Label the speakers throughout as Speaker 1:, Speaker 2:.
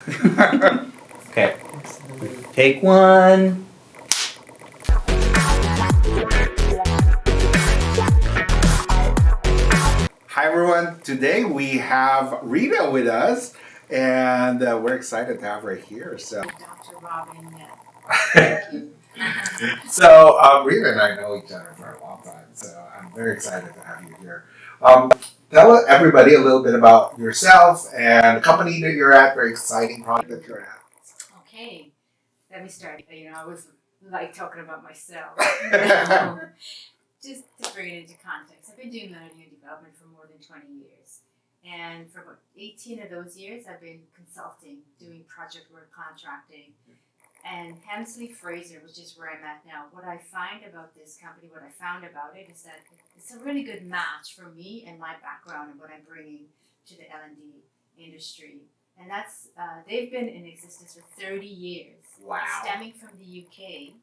Speaker 1: Okay. Take one. Hi everyone. Today we have Rita with us, and we're excited to have her here. So,
Speaker 2: Dr. Robin.
Speaker 1: Rita and I know each other for a long time, so I'm very excited to have you here. Tell everybody a little bit about yourself and the company that you're at. Very exciting project that you're at.
Speaker 2: Okay, let me start. I was like talking about myself. Just to bring it into context, I've been doing learning and development for more than 20 years. And for about 18 of those years, I've been consulting, doing project work, contracting. And Helmsley, Fraser, which is where I'm at now, what I find about this company, what I found about it is that it's a really good match for me and my background and what I'm bringing to the L&D industry. And that's, they've been in existence for 30 years.
Speaker 1: Wow.
Speaker 2: Stemming from the UK,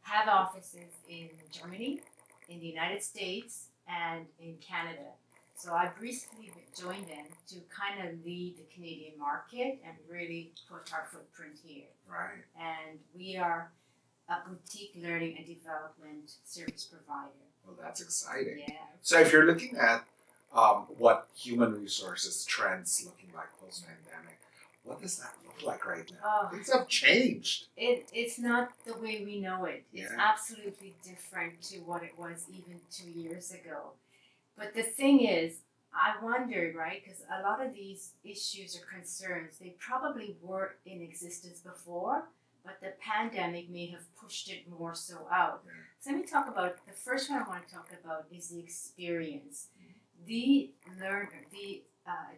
Speaker 2: have offices in Germany, in the United States, and in Canada. So I've recently joined them to kind of lead the Canadian market and really put our footprint here.
Speaker 1: Right.
Speaker 2: And we are a boutique learning and development service provider.
Speaker 1: Well, that's exciting.
Speaker 2: Yeah.
Speaker 1: So if you're looking at what human resources trends looking like post-pandemic, what does that look like right now? Things have changed.
Speaker 2: It's not the way we know it. It's absolutely different to what it was even 2 years ago. But the thing is, I wonder, right, because a lot of these issues or concerns, they probably were in existence before, but the pandemic may have pushed it more so out.
Speaker 1: Yeah.
Speaker 2: So let me talk about, the first one I want to talk about is the experience. The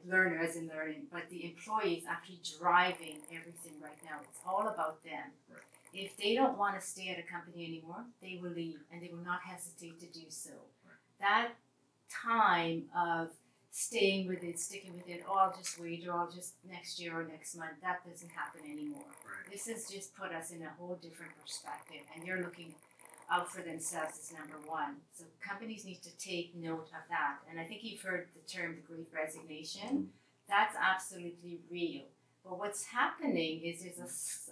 Speaker 2: learner as in learning, but the employee is actually driving everything right now. It's all about them.
Speaker 1: Right.
Speaker 2: If they don't want to stay at a company anymore, they will leave and they will not hesitate to do so.
Speaker 1: Right.
Speaker 2: That time of staying with it, sticking with it, I'll just wait or I'll just next year or next month, that doesn't happen anymore.
Speaker 1: Right.
Speaker 2: This has just put us in a whole different perspective and they're looking out for themselves as number one. So companies need to take note of that. And I think you've heard the term the Great Resignation. That's absolutely real. But what's happening is there's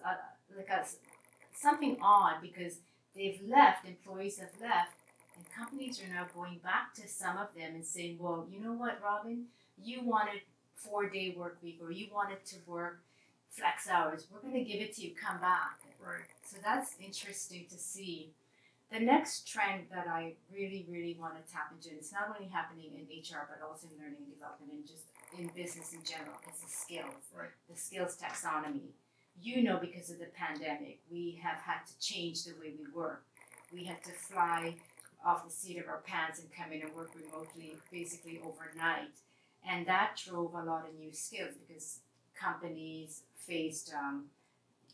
Speaker 2: something odd because they've left, employees have left, and companies are now going back to some of them and saying, well, you know what, Robin, you wanted 4-day work week or you wanted to work flex hours. We're going to give it to you. Come back.
Speaker 1: Right.
Speaker 2: So that's interesting to see. The next trend that I really, really want to tap into, and it's not only happening in HR, but also in learning and development and just in business in general, is the skills.
Speaker 1: Right.
Speaker 2: The skills taxonomy. Because of the pandemic, we have had to change the way we work. We had to fly off the seat of our pants and come in and work remotely basically overnight. And that drove a lot of new skills because companies faced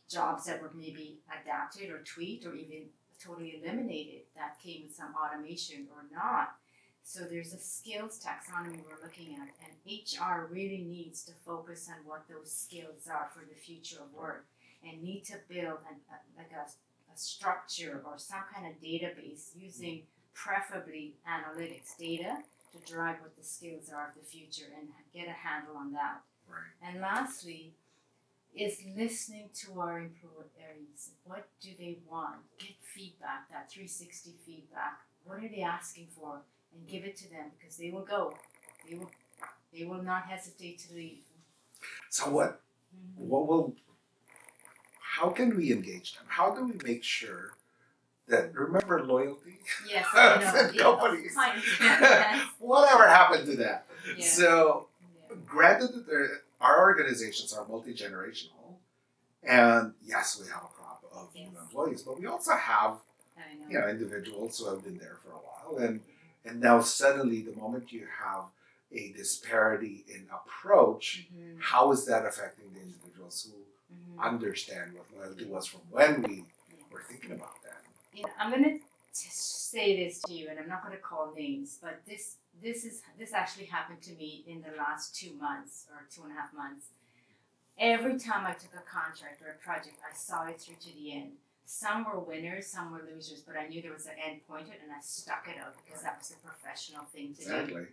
Speaker 2: jobs that were maybe adapted or tweaked or even totally eliminated that came with some automation or not. So there's a skills taxonomy we're looking at, and HR really needs to focus on what those skills are for the future of work and need to build a structure or some kind of database using preferably analytics data to drive what the skills are of the future and get a handle on that.
Speaker 1: Right.
Speaker 2: And lastly, is listening to our employees. What do they want? Get feedback, that 360 feedback. What are they asking for? And give it to them because they will go. They will not hesitate to leave.
Speaker 1: So how can we engage them? How do we make sure that, remember loyalty?
Speaker 2: Yes, I know.
Speaker 1: Companies.
Speaker 2: Yes.
Speaker 1: Whatever happened to that?
Speaker 2: Yeah.
Speaker 1: So, granted that our organizations are multi-generational, and yes, we have a crop of new employees, but we also have individuals who have been there for a while, and now suddenly the moment you have a disparity in approach, how is that affecting the individuals who understand what loyalty was from when we were thinking about that?
Speaker 2: I'm going to say this to you, and I'm not going to call names, but this actually happened to me in the last 2 months or 2.5 months. Every time I took a contract or a project, I saw it through to the end. Some were winners, some were losers, but I knew there was an end pointed, and I stuck it out because that was the professional thing to do.
Speaker 1: Exactly.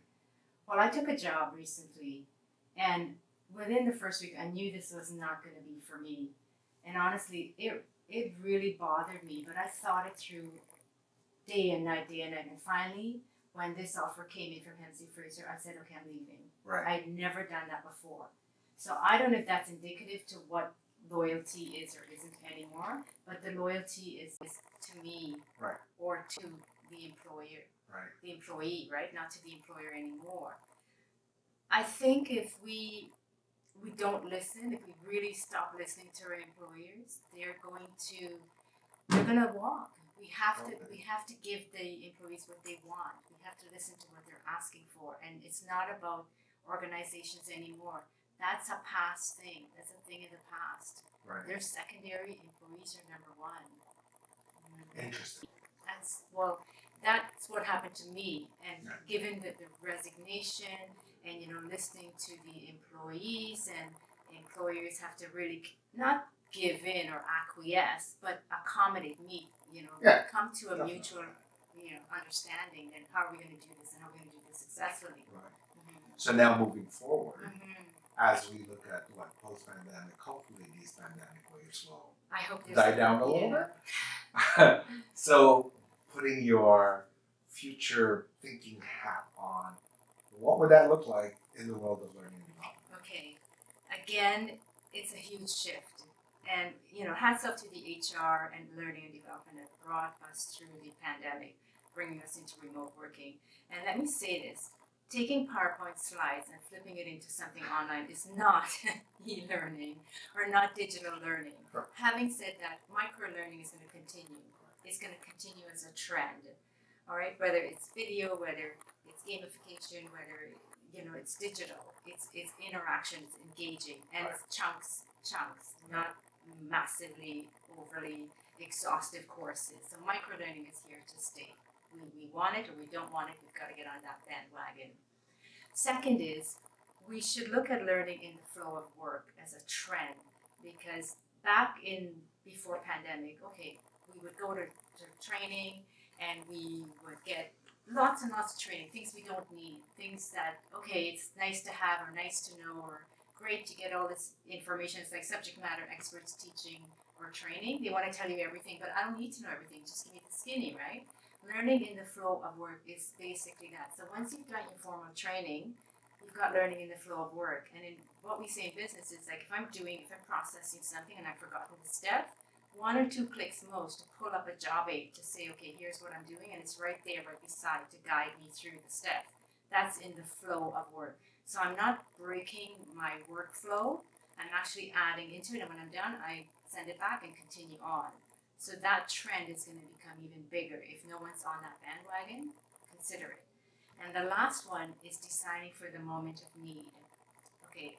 Speaker 2: Well, I took a job recently, and within the first week, I knew this was not going to be for me. And honestly, it really bothered me, but I thought it through day and night. And finally, when this offer came in from Helmsley Fraser, I said, okay, I'm leaving.
Speaker 1: Right.
Speaker 2: I'd never done that before. So I don't know if that's indicative to what loyalty is or isn't anymore, but the loyalty is to me,
Speaker 1: Right.
Speaker 2: or to the employer,
Speaker 1: Right.
Speaker 2: the employee, right? Not to the employer anymore. I think if we don't listen, if we really stop listening to our employers, they're gonna walk. We have to give the employees what they want. We have to listen to what they're asking for, and it's not about organizations anymore. That's a past thing. That's a thing in the past.
Speaker 1: Right.
Speaker 2: They're secondary. Employees are number one.
Speaker 1: Interesting.
Speaker 2: That's what happened to me, and given the resignation and listening to the employees, and employers have to really not give in or acquiesce, but accommodate me. Come to a
Speaker 1: Definitely.
Speaker 2: mutual understanding. And how are we going to do this, and how are we going to do this successfully?
Speaker 1: Right.
Speaker 2: Mm-hmm.
Speaker 1: So now moving forward,
Speaker 2: Mm-hmm.
Speaker 1: as we look at what post-pandemic, hopefully these pandemic waves will
Speaker 2: I hope there's
Speaker 1: die down a little bit. So putting your future thinking hat on, what would that look like in the world of learning and development?
Speaker 2: Okay, again, it's a huge shift. And, hats off to the HR and learning and development that brought us through the pandemic, bringing us into remote working. And let me say this, taking PowerPoint slides and flipping it into something online is not e-learning or not digital learning.
Speaker 1: Right.
Speaker 2: Having said that, micro-learning is going to continue. It's going to continue as a trend, all right? Whether it's video, whether it's gamification, whether it's digital, it's interaction, it's engaging, and
Speaker 1: Right.
Speaker 2: it's chunks, not massively, overly exhaustive courses. So micro-learning is here to stay. We want it or we don't want it, we've got to get on that bandwagon. Second is, we should look at learning in the flow of work as a trend, because before pandemic, okay, we would go to training and we would get lots and lots of training, things we don't need, things that, okay, it's nice to have or nice to know or great to get all this information. It's like subject matter experts teaching or training. They want to tell you everything, but I don't need to know everything. Just give me the skinny, right? Learning in the flow of work is basically that. So once you've got your formal training, you've got learning in the flow of work. And in what we say in business is like if I'm processing something and I've forgotten the step, 1 or 2 clicks most to pull up a job aid to say, okay, here's what I'm doing, and it's right there, right beside to guide me through the step. That's in the flow of work. So I'm not breaking my workflow. I'm actually adding into it, and when I'm done, I send it back and continue on. So that trend is going to become even bigger. If no one's on that bandwagon, consider it. And the last one is designing for the moment of need. Okay,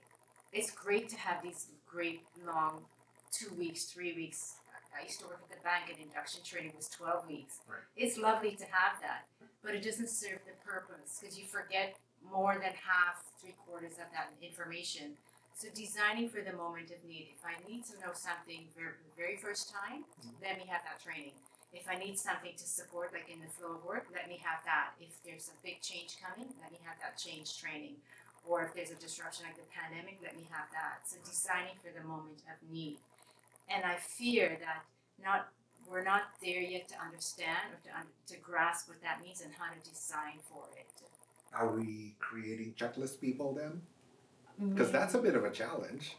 Speaker 2: it's great to have these great long 2 weeks, 3 weeks. I used to work at the bank, and induction training was 12 weeks.
Speaker 1: Right.
Speaker 2: It's lovely to have that, but it doesn't serve the purpose because you forget more than half, 3/4 of that information. So designing for the moment of need. If I need to know something for the very first time, let me have that training. If I need something to support, like in the flow of work, let me have that. If there's a big change coming, let me have that change training. Or if there's a disruption like the pandemic, let me have that. So designing for the moment of need. And I fear that we're not there yet to understand or to grasp what that means and how to design for it.
Speaker 1: Are we creating checklist people then? Because that's a bit of a challenge.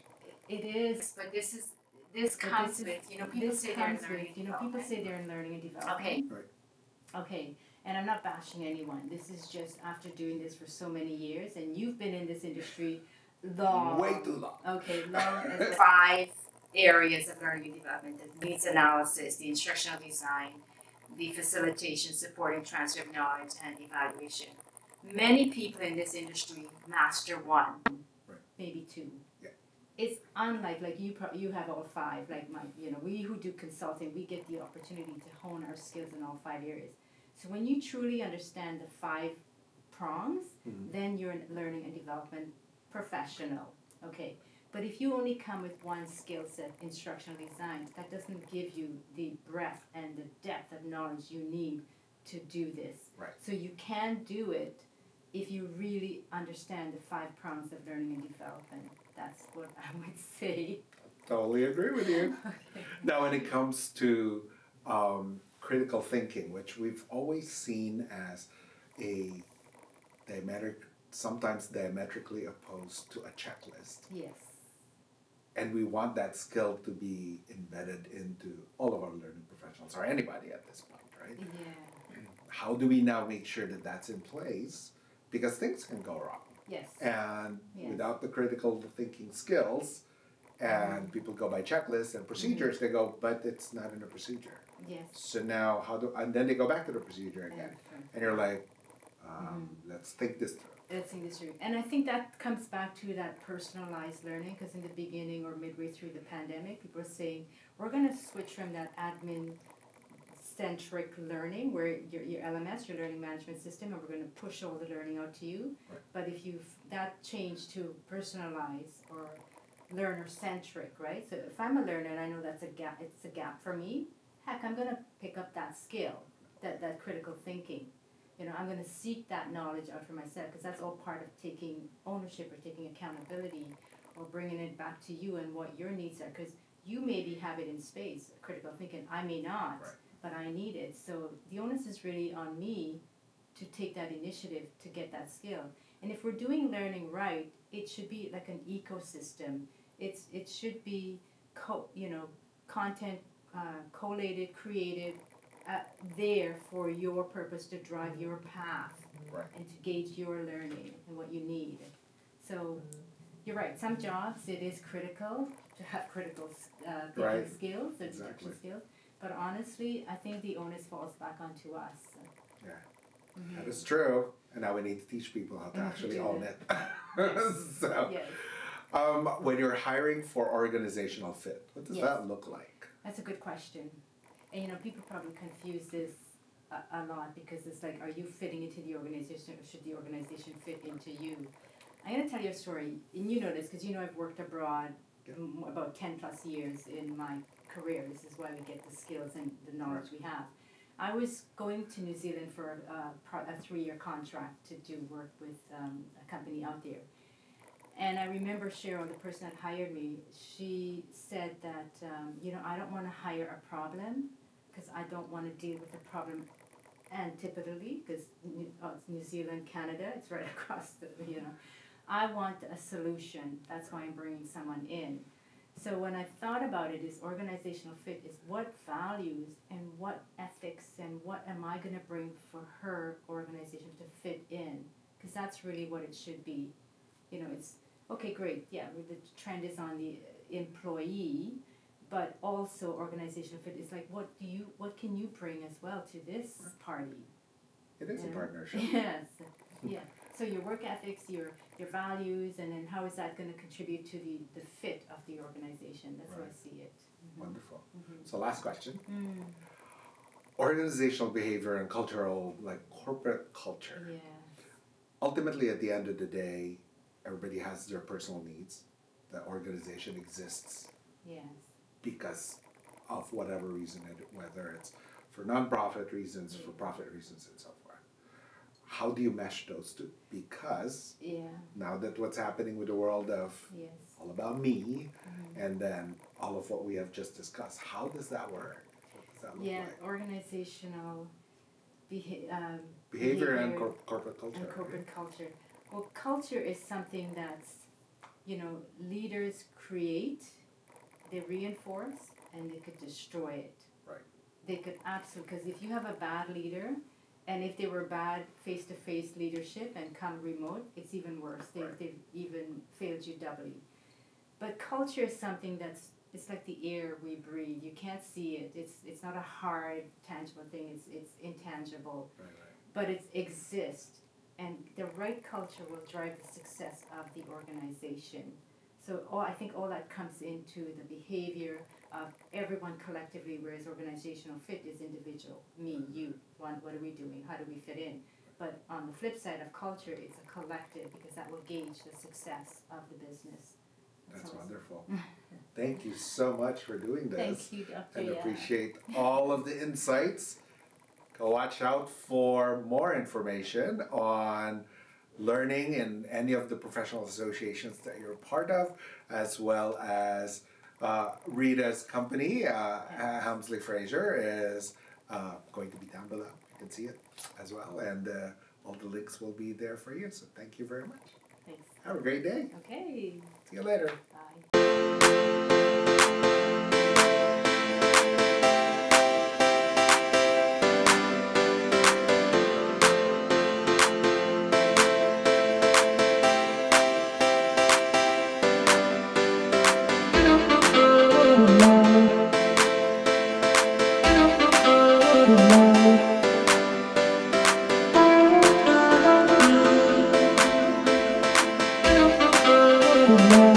Speaker 2: It is, but this comes with, people say they're in learning and
Speaker 3: people say they're in learning and development.
Speaker 2: Okay.
Speaker 1: Right.
Speaker 3: Okay, and I'm not bashing anyone. This is just after doing this for so many years, and you've been in this industry long.
Speaker 1: Way too long.
Speaker 3: Okay, long as
Speaker 2: 5 areas of learning and development: the needs analysis, the instructional design, the facilitation, supporting transfer of knowledge, and evaluation. Many people in this industry master 1.
Speaker 3: maybe 2.
Speaker 1: Yeah.
Speaker 3: It's unlike you have all 5. Like we who do consulting, we get the opportunity to hone our skills in all 5 areas. So when you truly understand the 5 prongs, then you're a learning and development professional. Okay. But if you only come with one skill set, instructional design, that doesn't give you the breadth and the depth of knowledge you need to do this.
Speaker 1: Right.
Speaker 3: So you can do it if you really understand the 5 prongs of learning and development. That's what I would say.
Speaker 1: Totally agree with you.
Speaker 3: Okay.
Speaker 1: Now, when it comes to critical thinking, which we've always seen as a sometimes diametrically opposed to a checklist,
Speaker 3: Yes.
Speaker 1: and we want that skill to be embedded into all of our learning professionals or anybody at this point, right?
Speaker 3: Yeah.
Speaker 1: How do we now make sure that that's in place? Because things can go wrong.
Speaker 3: Yes.
Speaker 1: And
Speaker 3: Yes.
Speaker 1: without the critical thinking skills, and people go by checklists and procedures, they go, but it's not in a procedure.
Speaker 3: Yes.
Speaker 1: So now and then they go back to the procedure again. And you're like, let's think this through.
Speaker 3: Let's think this through. And I think that comes back to that personalized learning, because in the beginning or midway through the pandemic, people were saying, we're going to switch from that admin-centric learning, where your LMS, your learning management system, and we're going to push all the learning out to you.
Speaker 1: Right.
Speaker 3: But if that changed to personalized or learner-centric, right? So if I'm a learner and I know that's a gap, it's a gap for me, heck, I'm going to pick up that skill, that critical thinking. You know, I'm going to seek that knowledge out for myself, because that's all part of taking ownership or taking accountability or bringing it back to you and what your needs are, because you maybe have it in space, critical thinking, I may not,
Speaker 1: Right.
Speaker 3: but I need it. So the onus is really on me to take that initiative to get that skill. And if we're doing learning right, it should be like an ecosystem. It should be content collated, created, there for your purpose to drive your path,
Speaker 1: Right.
Speaker 3: and to gauge your learning and what you need. So you're right, some jobs it is critical to have critical thinking
Speaker 1: Right.
Speaker 3: skills or
Speaker 1: Exactly.
Speaker 3: deduction skills, but honestly I think the onus falls back onto us.
Speaker 1: Yeah.
Speaker 3: Mm-hmm.
Speaker 1: That is true. And now we need to teach people how to
Speaker 3: And to
Speaker 1: actually
Speaker 3: do
Speaker 1: own
Speaker 3: it.
Speaker 1: it. So,
Speaker 3: Yes,
Speaker 1: when you're hiring for organizational fit, what does
Speaker 3: Yes.
Speaker 1: that look like?
Speaker 3: that's a good question. And people probably confuse this a lot, because it's like, are you fitting into the organization, or should the organization fit into you? I'm going to tell you a story, and you know this because I've worked abroad about 10 plus years in my career. This is why we get the skills and the knowledge we have. I was going to New Zealand for a 3-year contract to do work with a company out there. And I remember Cheryl, the person that hired me, she said that, I don't want to hire a problem, because I don't want to deal with the problem antipodally, because it's New Zealand, Canada, it's right across I want a solution. That's why I'm bringing someone in. So when I thought about it, is organizational fit is what values and what ethics and what am I going to bring for her organization to fit in, because that's really what it should be. It's, okay, great, yeah, the trend is on the employee, but also organizational fit is like, what can you bring as well to this party?
Speaker 1: It is a partnership.
Speaker 3: Yes, yeah. So your work ethics, your values, and then how is that going to contribute to the fit of the organization? That's how I see it. Mm-hmm.
Speaker 1: Wonderful.
Speaker 3: Mm-hmm.
Speaker 1: So last question. Organizational behavior and cultural, like corporate culture.
Speaker 3: Yeah.
Speaker 1: Ultimately, at the end of the day, everybody has their personal needs. The organization exists
Speaker 3: Yes.
Speaker 1: because of whatever reason, whether it's for nonprofit reasons, for profit reasons, and so forth. How do you mesh those two? Because now that what's happening with the world of all about me, and then all of what we have just discussed, how does that work? What does that look like?
Speaker 3: Organizational
Speaker 1: Behavior and corporate culture.
Speaker 3: And corporate culture. Well, culture is something that's, leaders create, they reinforce, and they could destroy it.
Speaker 1: Right.
Speaker 3: They could absolutely, because if you have a bad leader, and if they were bad face-to-face leadership and come remote, it's even worse. They've even failed you doubly. But culture is something it's like the air we breathe. You can't see it. It's not a hard, tangible thing. It's intangible.
Speaker 1: Right.
Speaker 3: But it exists. And the right culture will drive the success of the organization. So I think all that comes into the behavior of everyone collectively, whereas organizational fit is individual. Me, you, what are we doing? How do we fit in? But on the flip side of culture, it's a collective, because that will gauge the success of the business.
Speaker 1: That's wonderful. Thank you so much for doing this.
Speaker 3: Thank you, Dr.
Speaker 1: And appreciate all of the insights. Go watch out for more information on learning in any of the professional associations that you're a part of, as well as Rita's company, Helmsley Fraser, is going to be down below. You can see it as well, and all the links will be there for you. So thank you very much.
Speaker 3: Thanks.
Speaker 1: Have a great day.
Speaker 3: Okay.
Speaker 1: See you later.
Speaker 3: Bye.
Speaker 4: Thank you.